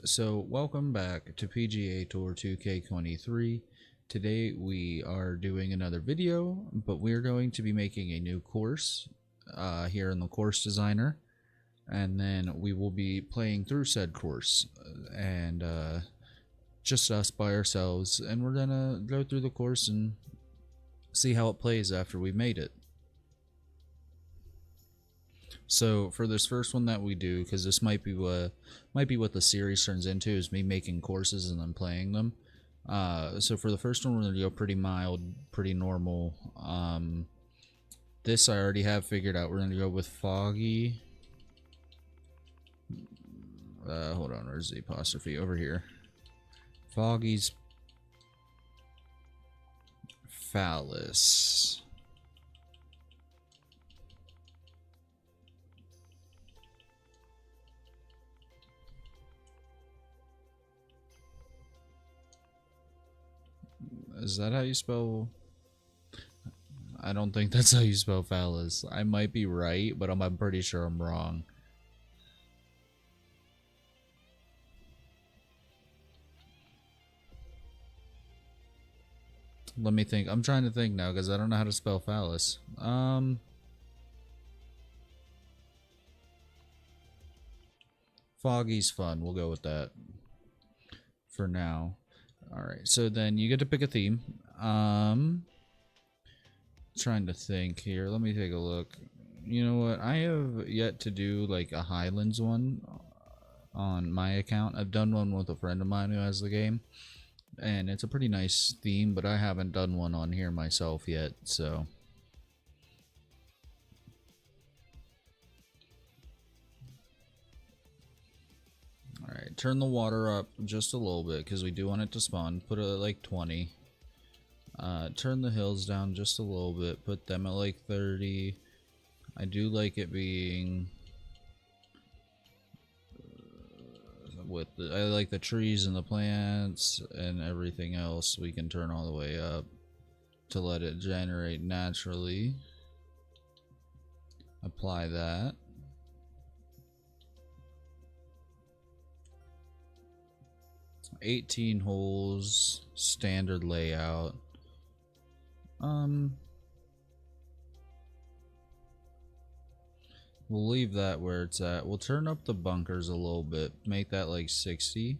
So welcome back to PGA Tour 2K23. Today we are doing another video, but we're going to be making a new course here in the course designer, and then we will be playing through said course, and just us by ourselves, and we're gonna go through the course and see how it plays after we made it. So for this first one that we do, because this might be what the series turns into, is me making courses and then playing them. So for the first one, we're gonna go pretty mild, pretty normal. This I already have figured out. We're gonna go with foggy. Hold on, where's the apostrophe? Over here. Foggy's phallus. Is that how you spell? I don't think that's how you spell phallus. I might be right, but I'm pretty sure I'm wrong. Let me think. I'm trying to think now because I don't know how to spell phallus. Foggy's fun. We'll go with that for now. Alright, so then you get to pick a theme. Trying to think here. Let me take a look. You know what? I have yet to do like a Highlands one on my account. I've done one with a friend of mine who has the game, and it's a pretty nice theme, but I haven't done one on here myself yet, so. Alright, turn the water up just a little bit because we do want it to spawn. Put it at like 20. Turn the hills down just a little bit. Put them at like 30. I do like it being I like the trees and the plants and everything else. We can turn all the way up to let it generate naturally. Apply that. $18 holes, standard layout. We'll leave that where it's at. We'll turn up the bunkers a little bit, make that like 60.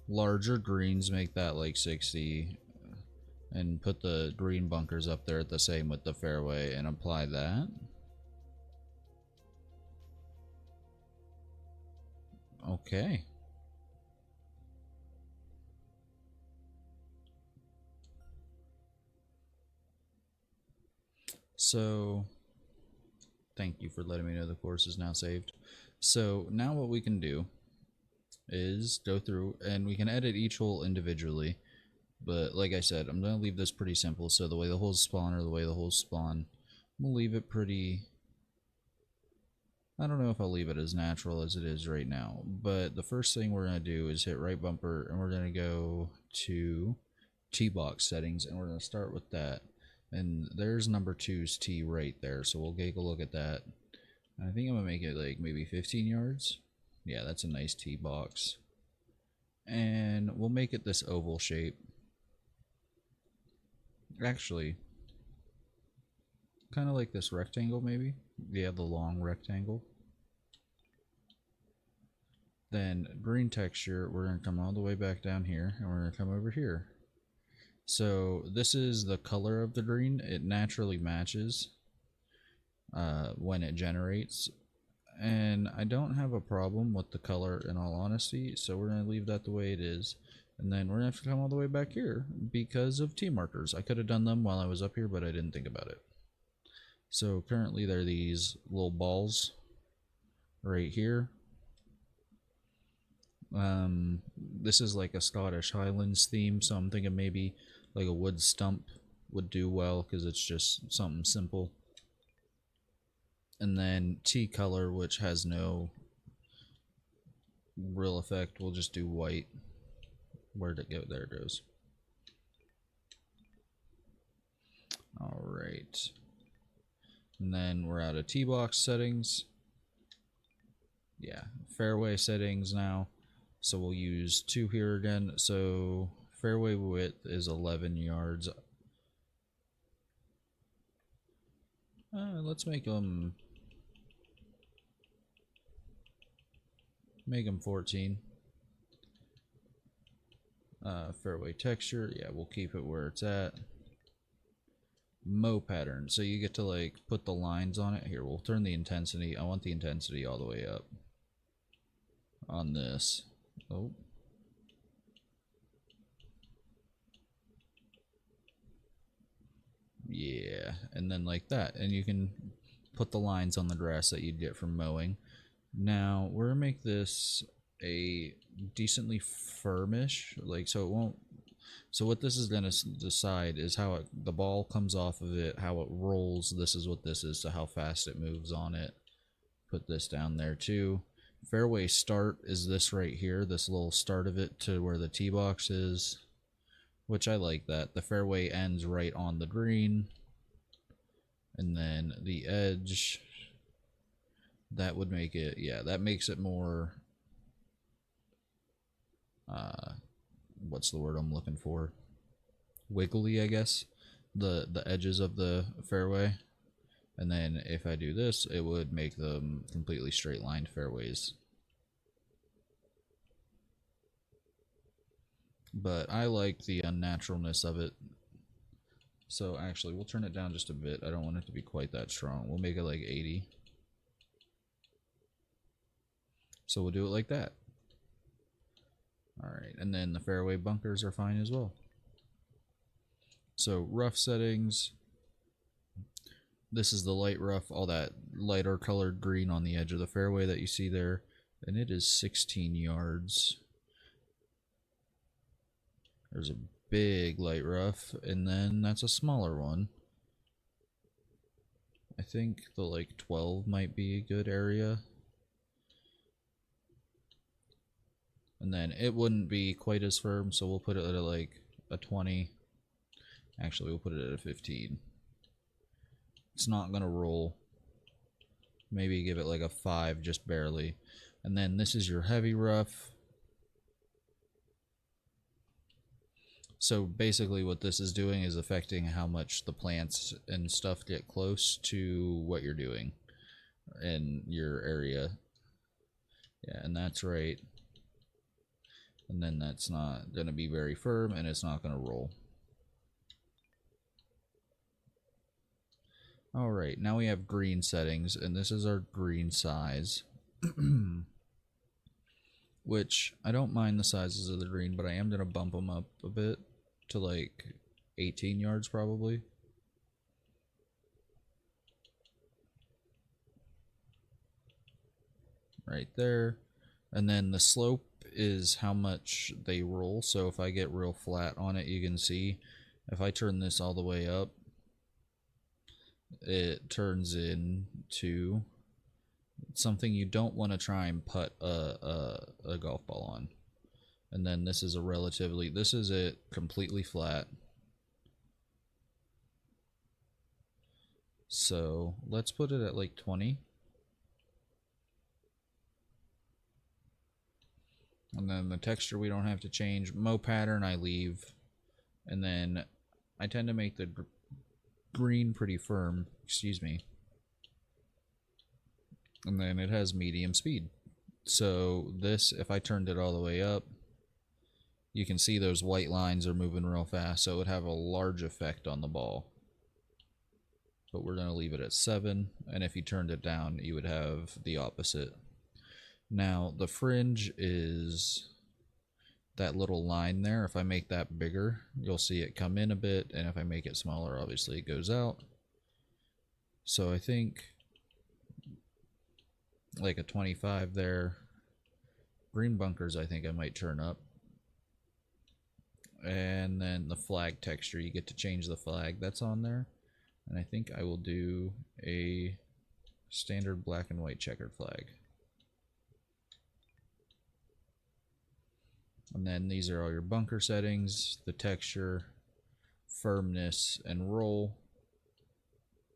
Larger greens, make that like 60. And put the green bunkers up there at the same with the fairway and apply that. Okay. So, thank you for letting me know the course is now saved. So now what we can do is go through and we can edit each hole individually. But like I said, I'm going to leave this pretty simple. So the way the holes spawn or the way the holes spawn, I'm going to leave it pretty. I don't know if I'll leave it as natural as it is right now. But the first thing we're going to do is hit right bumper, and we're going to go to tee box settings, and we're going to start with that. And there's number 2's tee right there, so we'll take a look at that. I think I'm gonna make it like maybe 15 yards. Yeah, that's a nice tee box. And we'll make it this oval shape. Actually, kind of like this rectangle maybe. Yeah, the long rectangle. Then green texture, we're gonna come all the way back down here, and we're gonna come over here. So this is the color of the green. It naturally matches when it generates, and I don't have a problem with the color in all honesty, so we're going to leave that the way it is. And then we're going to have to come all the way back here because of tee markers. I could have done them while I was up here, but I didn't think about it. So currently there are these little balls right here. This is like a Scottish Highlands theme, so I'm thinking maybe like a wood stump would do well because it's just something simple. And then tee color, which has no real effect, we'll just do white. Where'd it go? There it goes. Alright. And then we're out of tee box settings. Yeah, fairway settings now. So we'll use 2 here again. So fairway width is 11 yards. Let's make them 14. Fairway texture, yeah, we'll keep it where it's at. Mow pattern, so you get to like put the lines on it. Here, we'll turn the intensity. I want the intensity all the way up on this. Oh, yeah, and then like that, and you can put the lines on the grass that you'd get from mowing. Now we're gonna make this a decently firmish, like, so it won't. So what this is gonna decide is how the ball comes off of it, how it rolls. This is what this is, so how fast it moves on it. Put this down there too. Fairway start is this right here, this little start of it to where the tee box is, which I like that. The fairway ends right on the green, and then the edge, that would make it, yeah, that makes it more, what's the word I'm looking for? Wiggly, I guess. The edges of the fairway. And then if I do this, it would make them completely straight lined fairways. But I like the unnaturalness of it. So actually, we'll turn it down just a bit. I don't want it to be quite that strong. We'll make it like 80. So we'll do it like that. Alright, and then the fairway bunkers are fine as well. So rough settings. This is the light rough, all that lighter colored green on the edge of the fairway that you see there. And it is 16 yards. There's a big light rough, and then that's a smaller one. I think the like 12 might be a good area. And then it wouldn't be quite as firm, so we'll put it at like a 20. Actually, we'll put it at a 15. It's not gonna roll. Maybe give it like a 5, just barely. And then this is your heavy rough. So basically what this is doing is affecting how much the plants and stuff get close to what you're doing in your area. Yeah, and that's right. And then that's not going to be very firm, and it's not going to roll. Alright, now we have green settings, and this is our green size. Which, I don't mind the sizes of the green, but I am going to bump them up a bit to like 18 yards probably. Right there. And then the slope is how much they roll. So if I get real flat on it, you can see if I turn this all the way up, it turns into something you don't want to try and put a golf ball on. And then this is this is it completely flat. So let's put it at like 20. And then the texture we don't have to change. Mow pattern I leave. And then I tend to make the green pretty firm. Excuse me. And then it has medium speed. So this, if I turned it all the way up, you can see those white lines are moving real fast. So it would have a large effect on the ball. But we're going to leave it at 7. And if you turned it down, you would have the opposite. Now, the fringe is that little line there. If I make that bigger, you'll see it come in a bit, and if I make it smaller, obviously it goes out. So I think like a 25 there. Green bunkers I think I might turn up. And then the flag texture, you get to change the flag that's on there. And I think I will do a standard black and white checkered flag. And then these are all your bunker settings, the texture, firmness, and roll.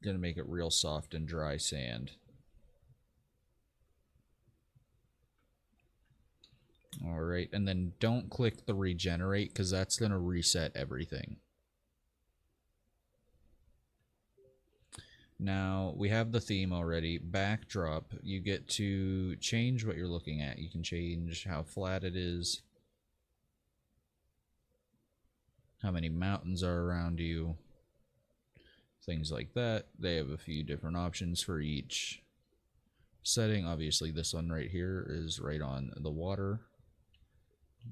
Gonna make it real soft and dry sand. Alright, and then don't click the regenerate because that's going to reset everything. Now, we have the theme already. Backdrop, you get to change what you're looking at. You can change how flat it is, how many mountains are around you, things like that. They have a few different options for each setting. Obviously, this one right here is right on the water.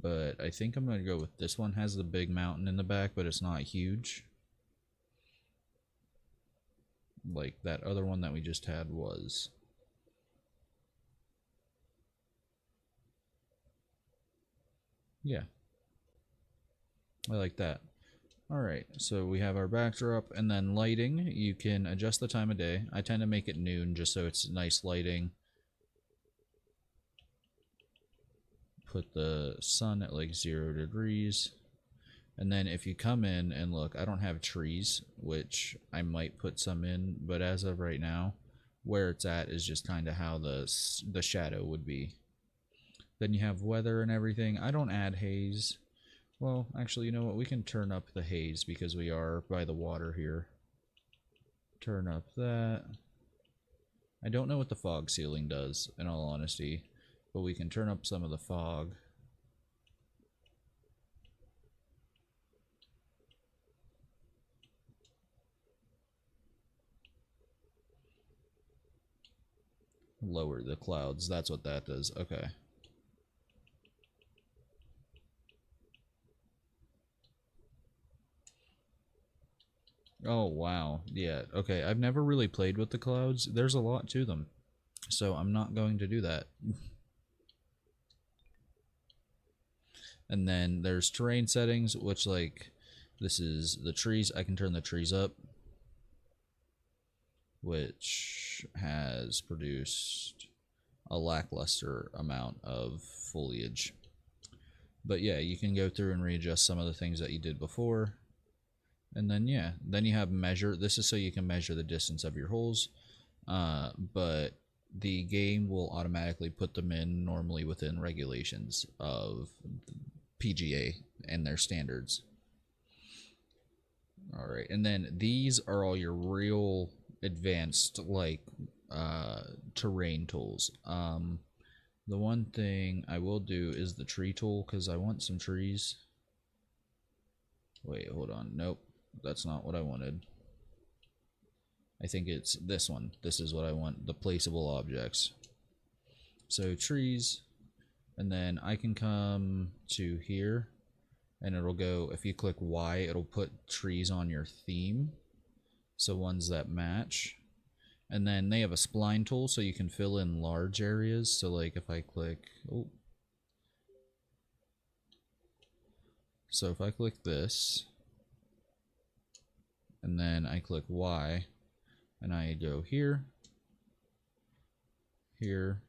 But I think I'm going to go with this one. Has the big mountain in the back, but it's not huge. Like that other one that we just had was. Yeah. I like that. Alright, so we have our backdrop, and then lighting. You can adjust the time of day. I tend to make it noon just so it's nice lighting. Put the sun at like 0 degrees. And then if you come in and look, I don't have trees, which I might put some in, but as of right now, where it's at is just kind of how the shadow would be. Then you have weather and everything. I don't add haze. Well, actually, you know what? We can turn up the haze because we are by the water here. Turn up that. I don't know what the fog ceiling does, in all honesty, but we can turn up some of the fog. Lower the clouds. That's what that does. Okay. Oh, wow. Yeah, okay. I've never really played with the clouds. There's a lot to them. So I'm not going to do that. And then there's terrain settings, which, like, this is the trees. I can turn the trees up, which has produced a lackluster amount of foliage. But yeah, you can go through and readjust some of the things that you did before. And then, yeah, then you have measure. This is so you can measure the distance of your holes. But the game will automatically put them in normally within regulations of PGA and their standards. All right, and then these are all your real advanced, like, terrain tools. The one thing I will do is the tree tool because I want some trees. Wait, hold on. Nope, that's not what I wanted. I think it's this one. This is what I want, the placeable objects. So trees, and then I can come to here, and it'll go, if you click Y, it'll put trees on your theme, so ones that match. And then they have a spline tool, so you can fill in large areas. So like if I click, oh, so if I click this, and then I click Y, and I go here, here,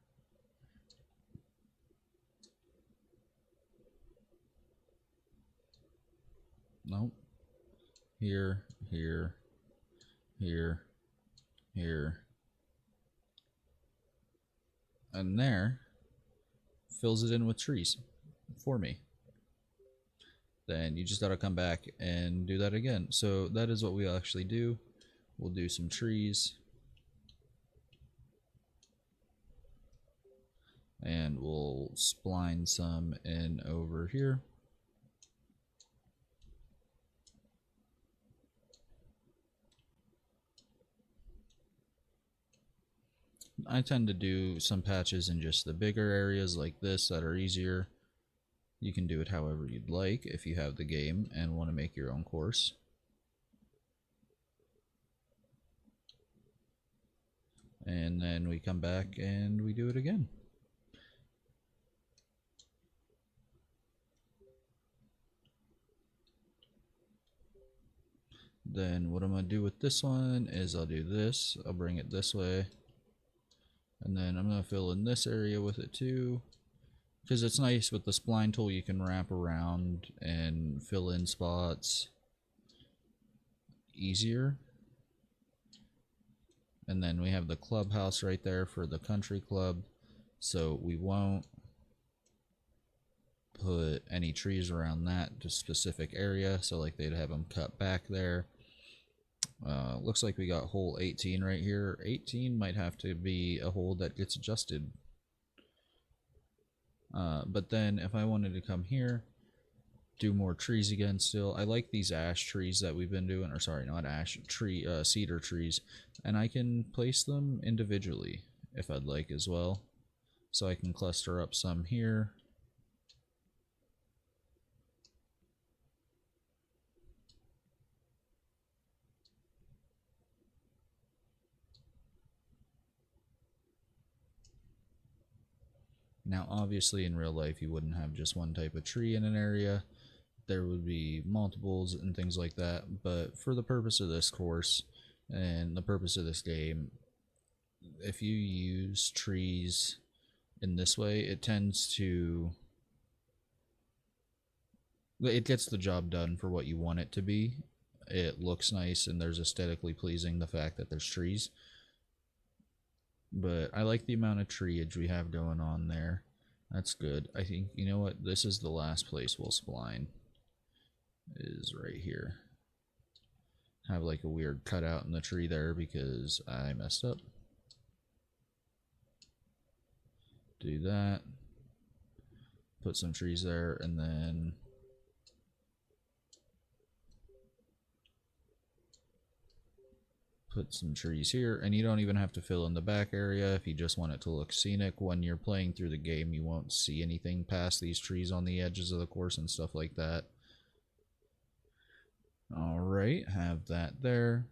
nope, here, here, here, here, and there, fills it in with trees for me. Then you just gotta come back and do that again. So that is what we actually do. We'll do some trees. And we'll spline some in over here. I tend to do some patches in just the bigger areas like this that are easier. You can do it however you'd like if you have the game and want to make your own course. And then we come back and we do it again. Then what I'm going to do with this one is I'll do this. I'll bring it this way. And then I'm going to fill in this area with it too. Because it's nice with the spline tool, you can wrap around and fill in spots easier. And then we have the clubhouse right there for the country club. So we won't put any trees around that to specific area, so like they'd have them cut back there. Looks like we got hole 18 right here. 18 might have to be a hole that gets adjusted. But then if I wanted to come here, do more trees again still. I like these ash trees that we've been doing, or sorry, not ash, cedar trees. And I can place them individually if I'd like as well. So I can cluster up some here. Now, obviously, in real life, you wouldn't have just one type of tree in an area. There would be multiples and things like that. But for the purpose of this course and the purpose of this game, if you use trees in this way, it tends to... it gets the job done for what you want it to be. It looks nice and there's aesthetically pleasing the fact that there's trees. But I like the amount of treeage we have going on there. That's good. I think, you know what, this is the last place we'll spline. Is right here. Have like a weird cutout in the tree there because I messed up. Do that. Put some trees there and then put some trees here, and you don't even have to fill in the back area if you just want it to look scenic. When you're playing through the game, you won't see anything past these trees on the edges of the course and stuff like that. Alright, have that there.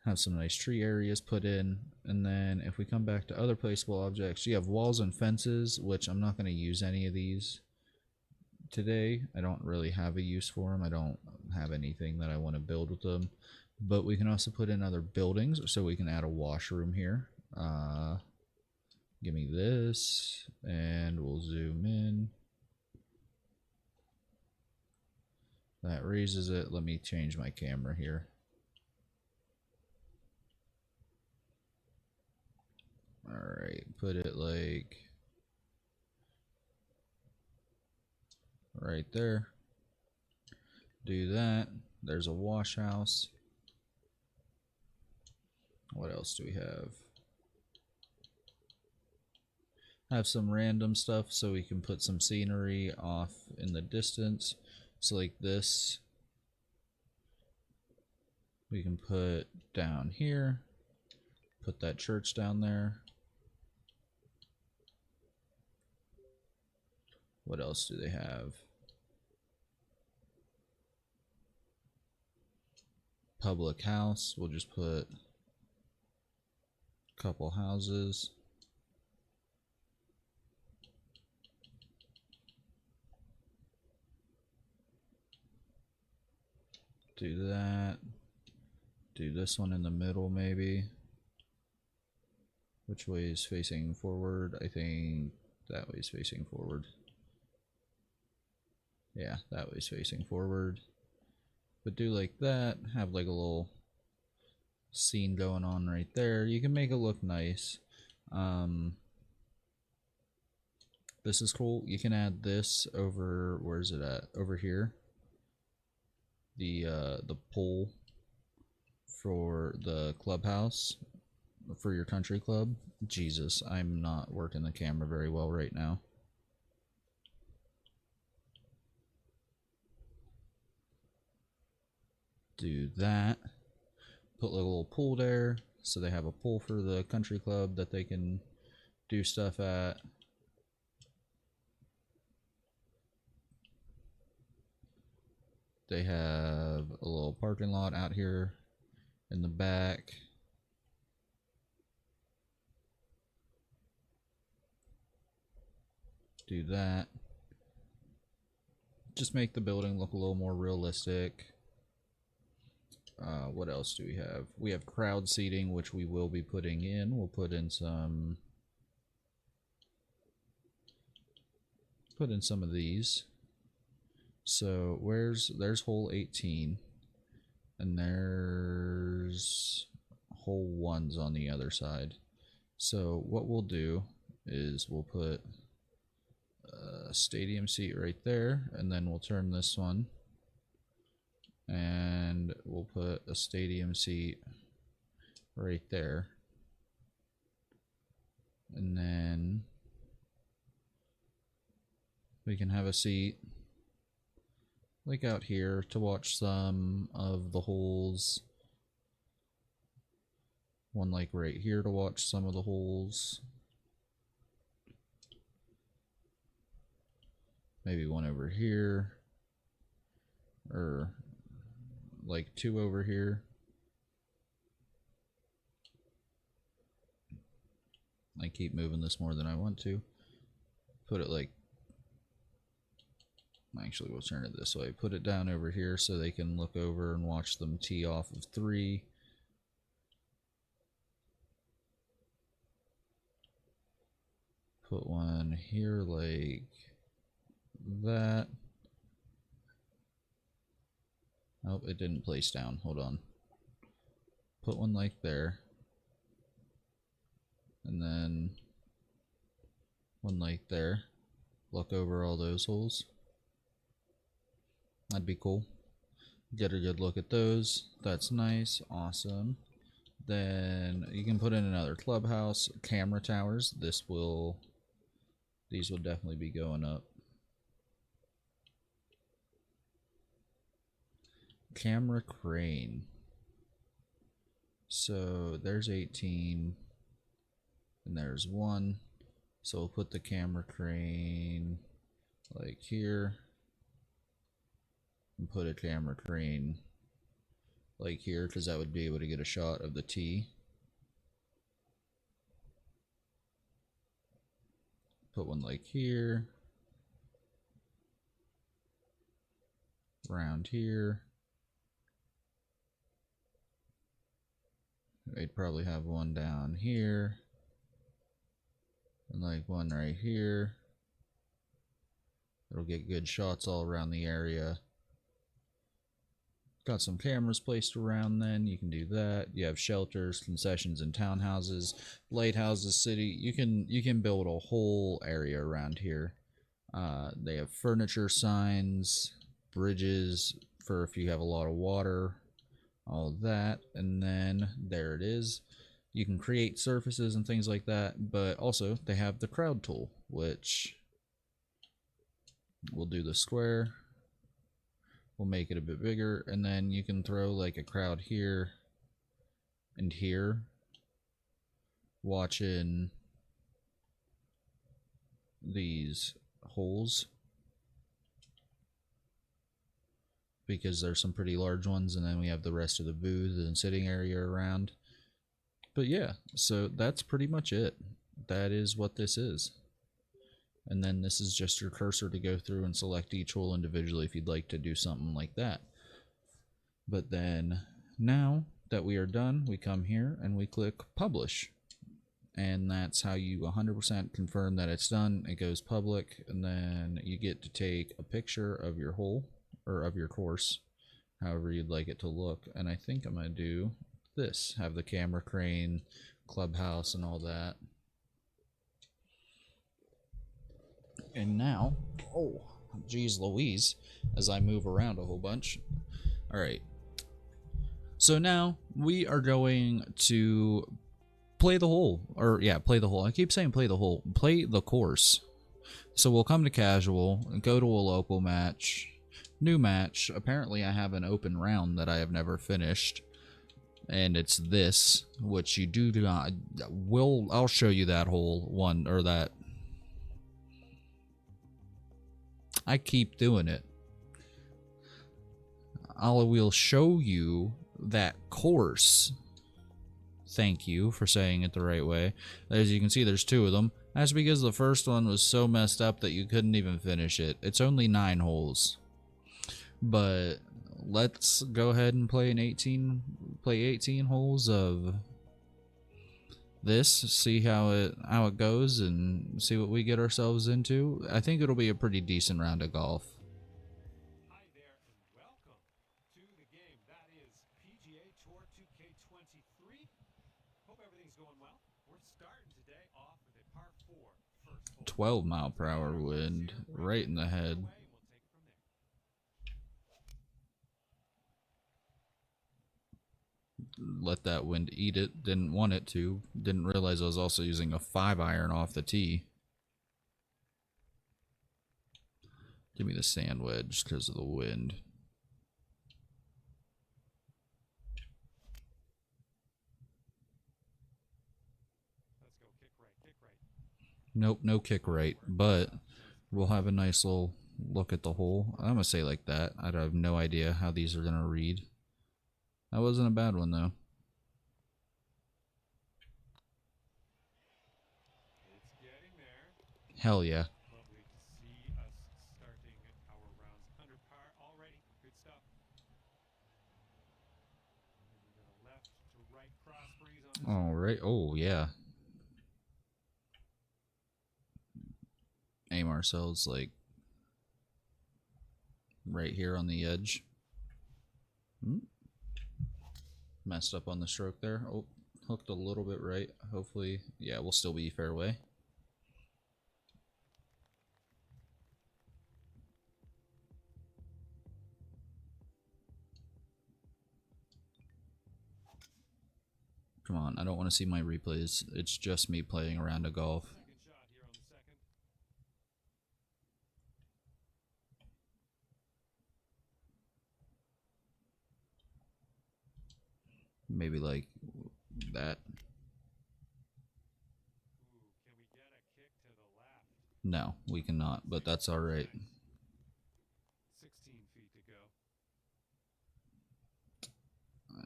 Have some nice tree areas put in, and then if we come back to other placeable objects, you have walls and fences, which I'm not going to use any of these today. I don't really have a use for them. I don't have anything that I want to build with them. But we can also put in other buildings, so we can add a washroom here. Give me this, and we'll zoom in. That raises it. Let me change my camera here. Alright, put it like right there. Do that. There's a wash house. What else do we have? Have some random stuff so we can put some scenery off in the distance. So like this, we can put down here. Put that church down there. What else do they have? Public house. We'll just put a couple houses. Do that. Do this one in the middle maybe. Which way is facing forward? I think that way is facing forward. Yeah, that way's facing forward. But do like that. Have like a little scene going on right there. You can make it look nice. This is cool. You can add this over, where is it at? Over here. The pole for the clubhouse for your country club. Jesus, I'm not working the camera very well right now. Do that. Put a little pool there, so they have a pool for the country club that they can do stuff at. They have a little parking lot out here in the back. Do that. Just make the building look a little more realistic. What else do we have? We have crowd seating, which we will be putting in. We'll put in some of these. So there's hole 18, and there's hole 1's on the other side. So what we'll do is we'll put a stadium seat right there, and then we'll turn this one and we'll put a stadium seat right there, and then we can have a seat like out here to watch some of the holes, one like right here to watch some of the holes, maybe one over here, or like two over here. I keep moving this more than I want to. Put it like, actually we'll turn it this way. Put it down over here so they can look over and watch them tee off of 3. Put one here like that. Oh, it didn't place down. Hold on. Put one like there. And then one like there. Look over all those holes. That'd be cool. Get a good look at those. That's nice. Awesome. Then you can put in another clubhouse. Camera towers. These will definitely be going up. Camera crane. So there's 18. And there's 1. So we'll put the camera crane like here. And put a camera crane like here, because that would be able to get a shot of the tee. Put one like here. Around here. They'd probably have one down here. And like one right here. It'll get good shots all around the area. Got some cameras placed around then. You can do that. You have shelters, concessions, and townhouses, lighthouses, city. You can build a whole area around here. They have furniture signs, bridges for if you have a lot of water, all of that. And then there it is. You can create surfaces and things like that, but also they have the crowd tool, which we'll do the square. We'll make it a bit bigger, and then you can throw like a crowd here and here watching these holes, because there's some pretty large ones, and then we have the rest of the booth and sitting area around. But yeah, so that's pretty much it. That is what this is. And then this is just your cursor to go through and select each hole individually if you'd like to do something like that. But then now that we are done, we come here and we click publish. And that's how you 100% confirm that it's done. It goes public, and then you get to take a picture of your hole, or of your course, however you'd like it to look. And I think I'm going to do this, have the camera crane, clubhouse, and all that. And now, oh, geez Louise, as I move around a whole bunch. All right. So now we are going to play the hole, or yeah, play the hole. I keep saying play the hole, play the course. So we'll come to casual and go to a local match, new match. Apparently I have an open round that I have never finished, and it's this, which you do not, I'll show you that hole one, or that. I keep doing it. I will show you that course. Thank you for saying it the right way. As you can see, there's 2 of them. That's because the first one was so messed up that you couldn't even finish it. It's only 9 holes. But let's go ahead and play 18 holes of this, see how it goes, and see what we get ourselves into. I think it'll be a pretty decent round of golf. Hi there, and welcome to the game. That is PGA Tour 2K23. Hope everything's going well. We're starting today off with a par 4 first hole. 12-mile-per-hour wind right in the head. Let that wind eat it. Didn't want it to. Didn't realize I was also using a 5-iron off the tee. Give me the sand wedge because of the wind. Let's go kick right, kick right. Nope, no kick right, but we'll have a nice little look at the hole. I'm going to say like that. I have no idea how these are going to read. That wasn't a bad one, though. It's getting there. Hell yeah. Lovely to see us starting our rounds under par already. Good stuff. And we got a left to right cross breeze on this All one. right. Oh, yeah. Aim ourselves, like, right here on the edge. Messed up on the stroke there. Oh, hooked a little bit right. Hopefully, yeah, we'll still be fairway. Come on, I don't want to see my replays. It's just me playing around a golf. Second shot here on the second. Maybe like that. Ooh, can we get a kick to the left? No, we cannot, but that's all right. 16 feet to go.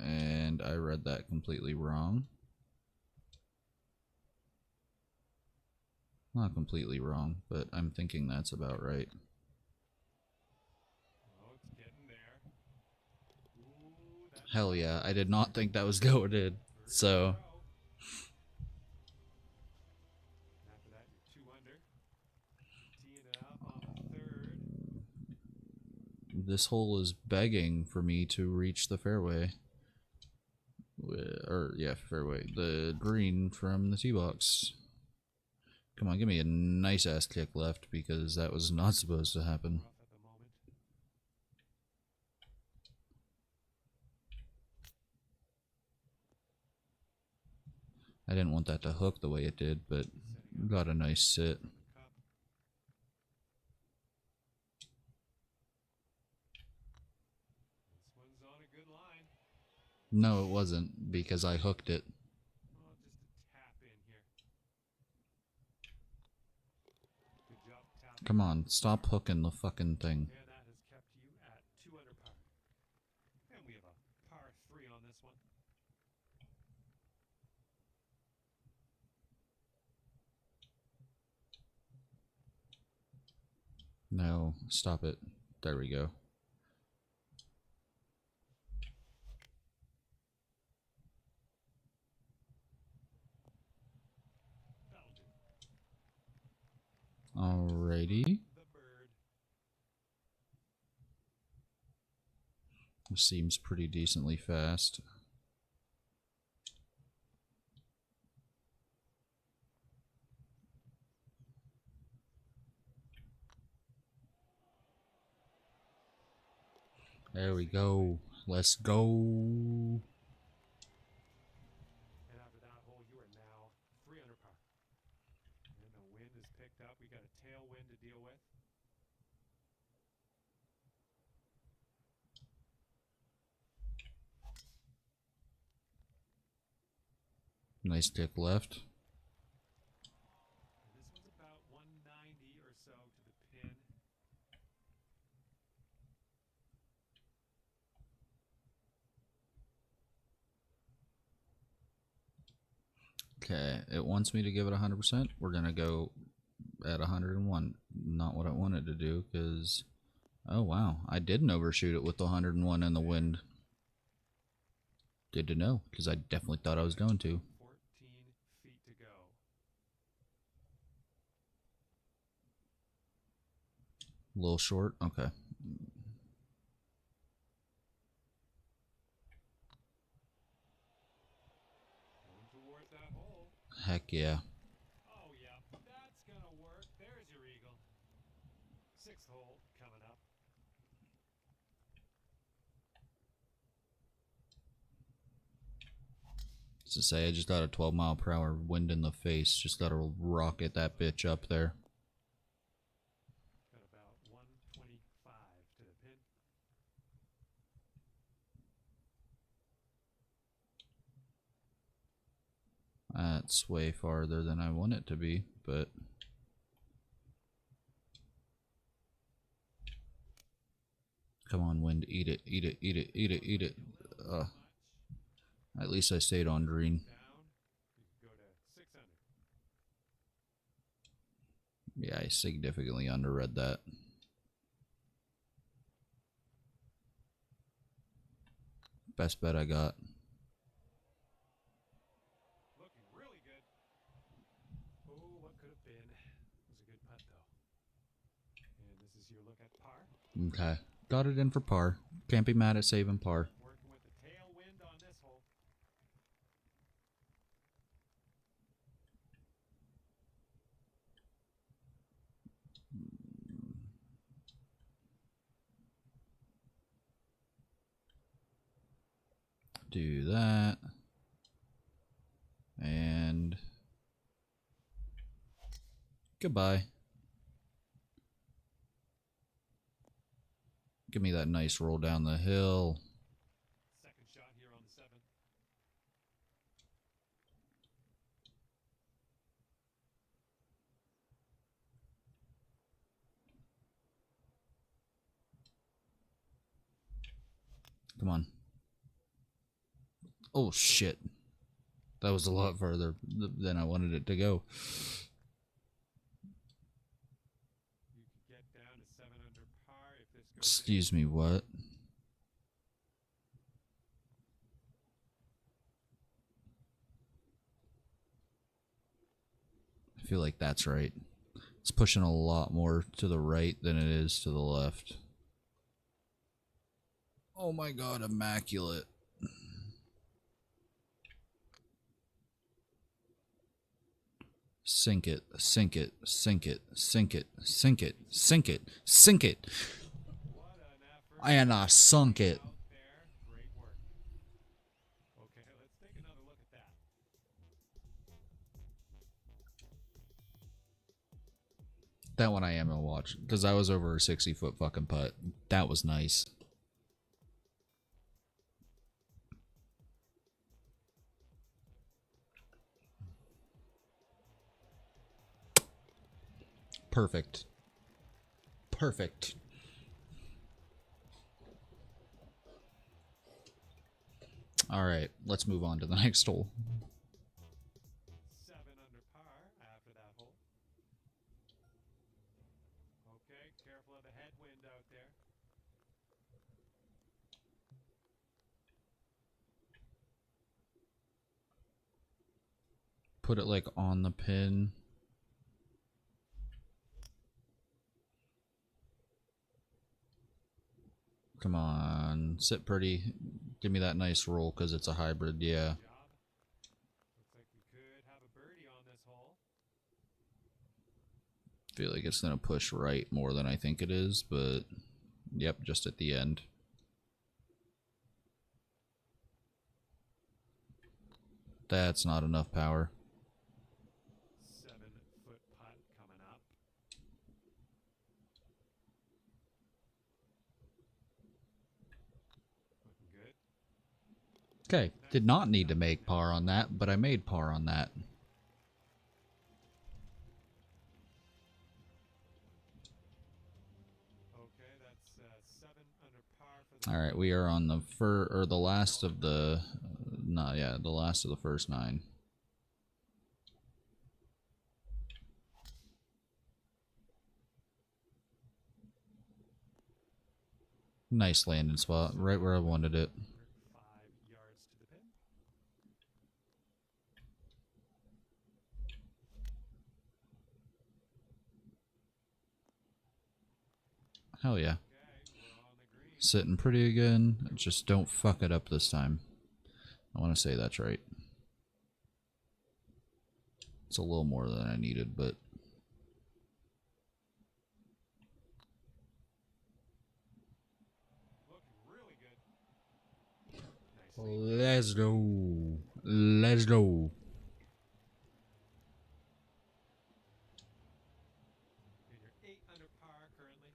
And I read that completely wrong. Not completely wrong, but I'm thinking that's about right. Oh, it's getting there. Ooh, that's Hell yeah, I did not think that was going in. So, after that, you're 2 under. Teeing it up on the third. this hole is begging for me to reach the fairway. Or, yeah, fairway. The green from the tee box. Come on, give me a nice ass kick left because that was not supposed to happen. Rough at the moment. I didn't want that to hook the way it did, but got a nice sit. From the cup. This one's on a good line. No, it wasn't because I hooked it. Oh, just a tap in here. Good job tapping. Come on, stop hooking the fucking thing. And that has kept you at 2 under par. And we have a par 3 on this one. No, stop it. There we go. That'll do. Alrighty. The bird. Seems pretty decently fast. There we go. Let's go. And after that hole, you are now 3 under par. And the wind is picked up. We got a tailwind to deal with. Nice kick left. And this one's about 190 or so to the pin. Okay, it wants me to give it 100%. We're going to go at 101. Not what I wanted to do because, oh wow, I didn't overshoot it with the 101 in the wind. Good to know because I definitely thought I was going to. 14 feet to go. A little short? Okay. Going towards that hole. Heck yeah. Oh, yeah. That's going to work. There To say, I just got a 12-mile-per-hour wind in the face. Just got to rocket that bitch up there. Got about 125 to the pin. That's way farther than I want it to be, but come on, wind, eat it, eat it, eat it, eat it, eat it. At least I stayed on green. Down, you could go to 6 under. Yeah, I significantly underread that. Best bet I got. Looking really good. Oh, what could have been? It was a good putt, though. And this is your look at par. Okay. Got it in for par. Can't be mad at saving par. Working with the tailwind on this hole. Do that. And goodbye. Give me that nice roll down the hill. Second shot here on the 7th. Come on. Oh, shit. That was a lot further than I wanted it to go. You could get down to 7 under par if this goes Excuse me, what? I feel like that's right. It's pushing a lot more to the right than it is to the left. Oh my god, immaculate. Sink it, sink it, sink it, sink it, sink it, sink it, sink it. What an effort. And I sunk it. Out there. Great work. Okay, let's take another look at that. That one I am gonna watch because I was over a 60-foot fucking putt. That was nice. Perfect. Perfect. All right, let's move on to the next hole. 7 under par after that hole. Okay, careful of the headwind out there. Put it like on the pin. Come on, sit pretty. Give me that nice roll because it's a hybrid. Yeah. Job. Looks like we could have a birdie on this hole. Feel like it's gonna push right more than I think it is, but yep, just at the end. That's not enough power. 7-foot putt coming up. Looking good. Okay, did not need to make par on that, but I made par on that. Okay, that's 7 under par for the All right, we are on the the last of the, the last of the first 9. Nice landing spot, right where I wanted it. 5 yards to the pin. Hell yeah. Okay, we're on the green. Sitting pretty again. Just don't fuck it up this time. I want to say that's right. It's a little more than I needed, but Looking really good. Nicely. let's go. Let's go. And you're 8 under par currently.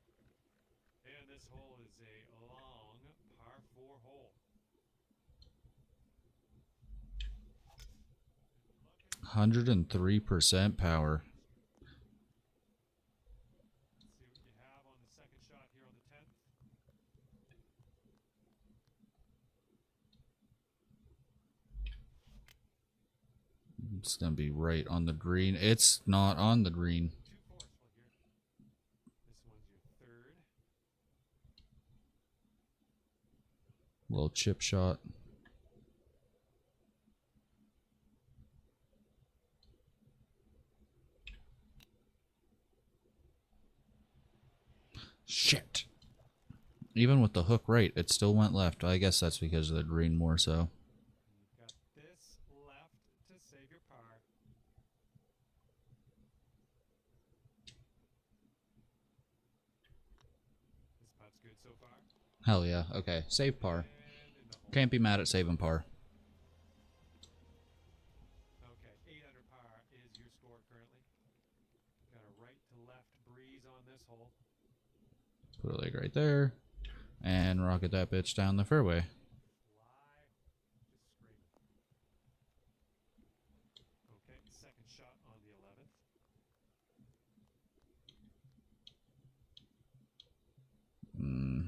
And this hole is a long par 4 hole. 103% power. Let's see what you have on the second shot here on the 10th. It's gonna be right on the green. It's not on the green. Too forceful here. This one's your third. Little chip shot. Shit. Even with the hook right, it still went left. I guess that's because of the green more so. You've got this left to save your par. This putt's good so far. Hell yeah. Okay, save par. And in the hole. Can't be mad at saving par. Okay, 8 under par is your score currently. Got a right to left breeze on this hole. Put a leg right there. And rocket that bitch down the fairway. Fly. Just scraping. Okay, second shot on the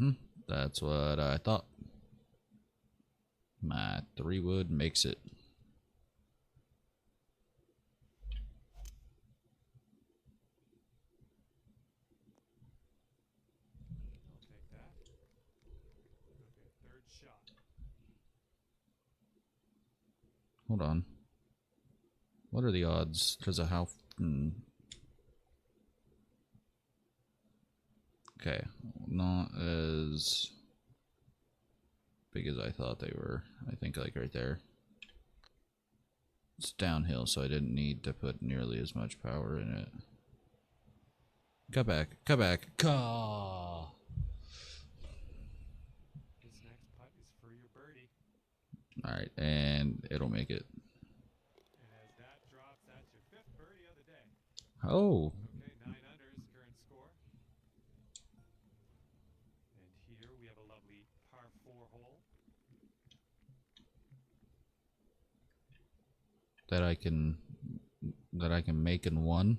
11th. That's what I thought. My 3-wood makes it. I'll take that. Okay, third shot. Hold on. What are the odds? Because of how... Okay. Not as big as I thought they were. I think like right there. It's downhill, so I didn't need to put nearly as much power in it. Cut back. Cut back. Caw. This next putt is for your birdie. Alright, and it'll make it. And as that drops, that's your 5th birdie of the day. Oh. Okay, 9 under is current score. And here we have a lovely par 4 hole. That I can make in one.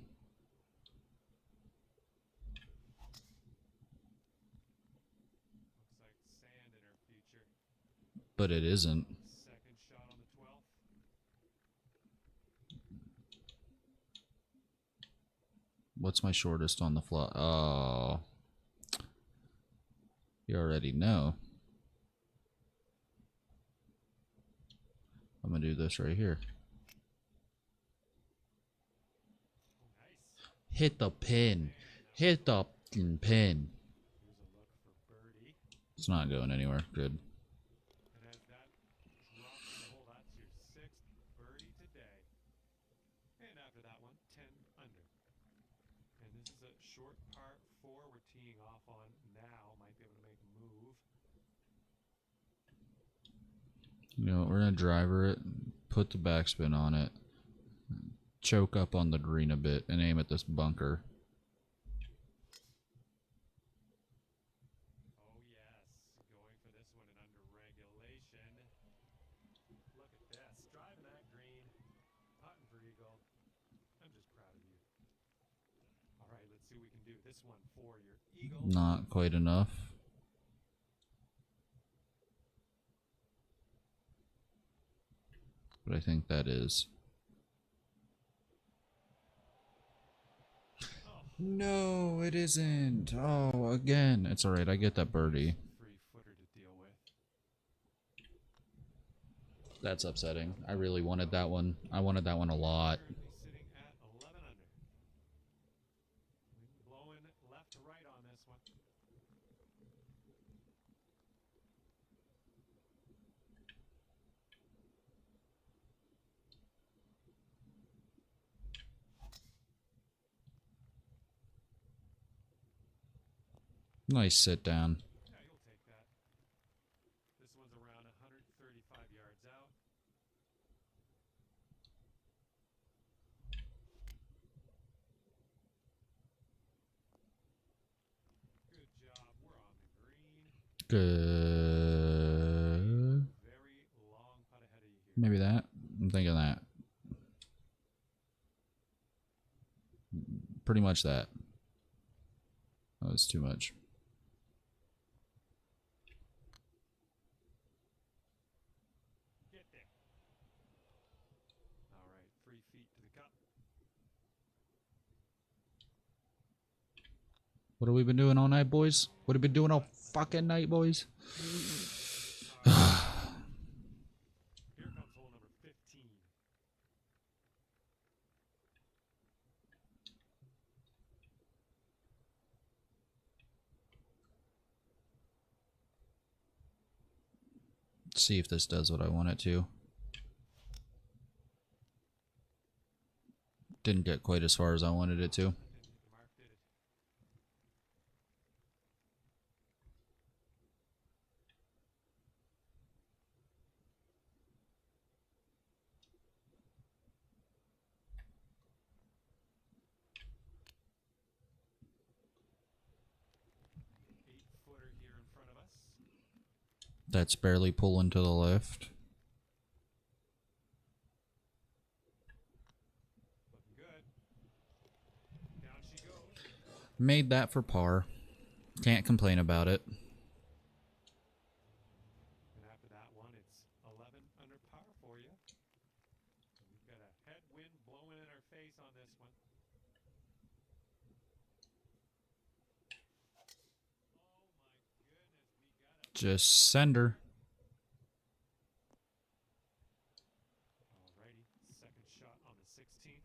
Looks like sand in her future. But it isn't. Second shot on the 12th. What's my shortest on the fly? Oh. You already know. I'm gonna do this right here. Nice. Hit the pin. Hit the pin. Here's a look for birdie. It's not going anywhere. Good. And as that drops in the hole, that's your 6th birdie today. And after that one, 10 under. And this is a short par 4 we're teeing off on now. Might be able to make a move. You know what? We're gonna driver it, put the backspin on it, choke up on the green a bit, and aim at this bunker. Oh yes, going for this one and under regulation. Look at this, driving that green, putting for eagle. I'm just proud of you. All right, let's see what we can do. This one for your eagle. Not quite enough. But I think that is. Oh, No, it isn't. Oh, again. It's alright. I get that birdie. 3-footer to deal with. That's upsetting. I really wanted that one. I wanted that one a lot. Currently sitting at 11 under. Wind blowing left to right on this one. Nice sit down. Yeah, you'll take that. This one's around 135 yards out. Good. Very long putt ahead of you here. Maybe that. I'm thinking that. Pretty much that. That was too much. Get there. All right, 3 feet to the cup. What have we been doing all night, boys? What have we been doing all fucking night, boys? Here comes hole number 15. See if this does what I want it to. Didn't get quite as far as I wanted it to. Didn't hit the mark, did it? The 8-footer here in front of us. That's barely pulling to the left. Looking good. Down she goes. Made that for par. Can't complain about it. And after that one, it's 11 under par for you. And we've got a headwind blowing in our face on this one. Oh my goodness, we got a... Just send her. Alrighty, second shot on the 16th.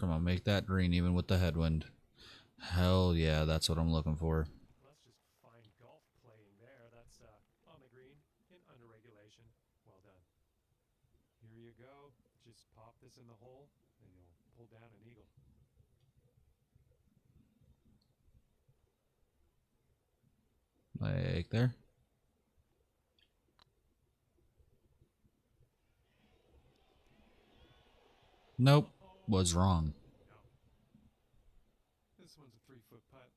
Come on, make that green even with the headwind. Hell yeah, that's what I'm looking for. Let's just find golf playing there. That's on the green in under regulation. Well done. Here you go. Just pop this in the hole and you'll pull down an eagle. Like there. Nope. Was wrong. No. This one's a 3-foot putt.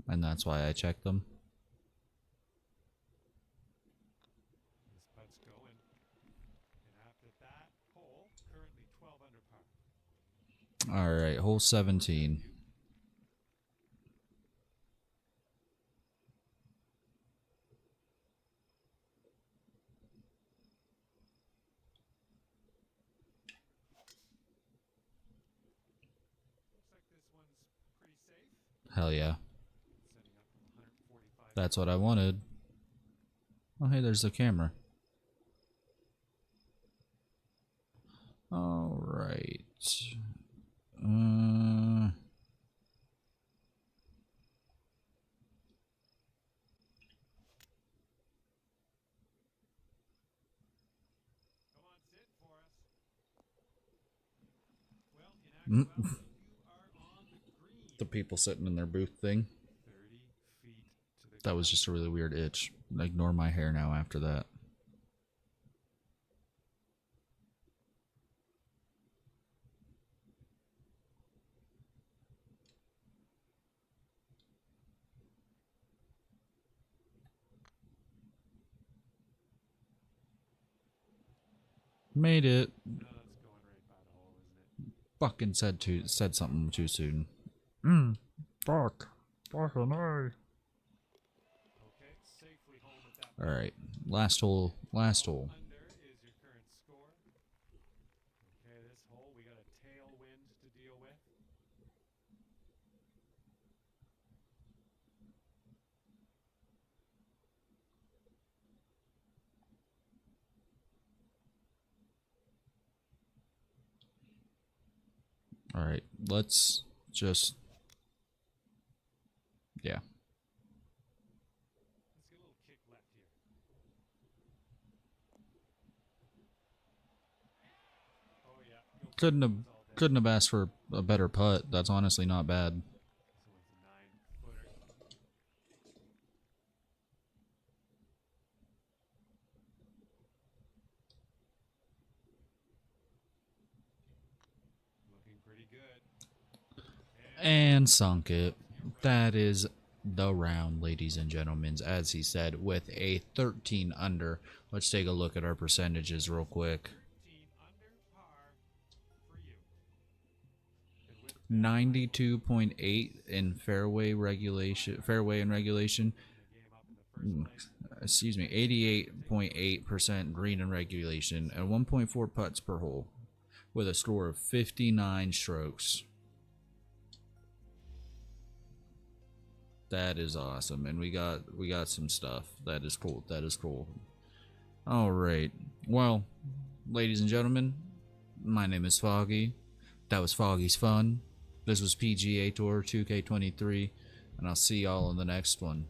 And that's why I checked them. This putt's going. And after that hole, currently 12 under par. Alright, hole 17. Looks like this one's pretty safe. Hell yeah. Setting up from 145. That's what I wanted. Oh, hey, there's the camera. Alright. Come on, sit for us. Well, in actuality, you are on the green. The people sitting in their booth thing. 30 feet to the That was just a really weird itch. Ignore my hair now after that. Made it. No, that's going right by the hole, isn't it? Fucking said something too soon. Fuck. Fucking A. Okay, safely home with that. Alright. Last hole. Last hole. Under is your current score. Okay, this hole we got a tailwind to deal with. Alright. Let's just. Yeah. Let's get a little kick left here. Oh yeah. You'll Couldn't have those all day. couldn't have asked for a better putt. That's honestly not bad. This one's a 9-footer. And sunk it. That is the round, ladies and gentlemen, as he said, with a 13 under. Let's take a look at our percentages real quick. 13 under par for you. And with that, 92.8 in fairway regulation, fairway and regulation. the game up in the first place. Excuse me, 88.8% green and regulation, and 1.4 putts per hole, with a score of 59 strokes. That is awesome, and we got some stuff. That is cool. That is cool. All right. Well, ladies and gentlemen, my name is Foggy. That was Foggy's Fun. This was PGA Tour 2K23, and I'll see y'all in the next one.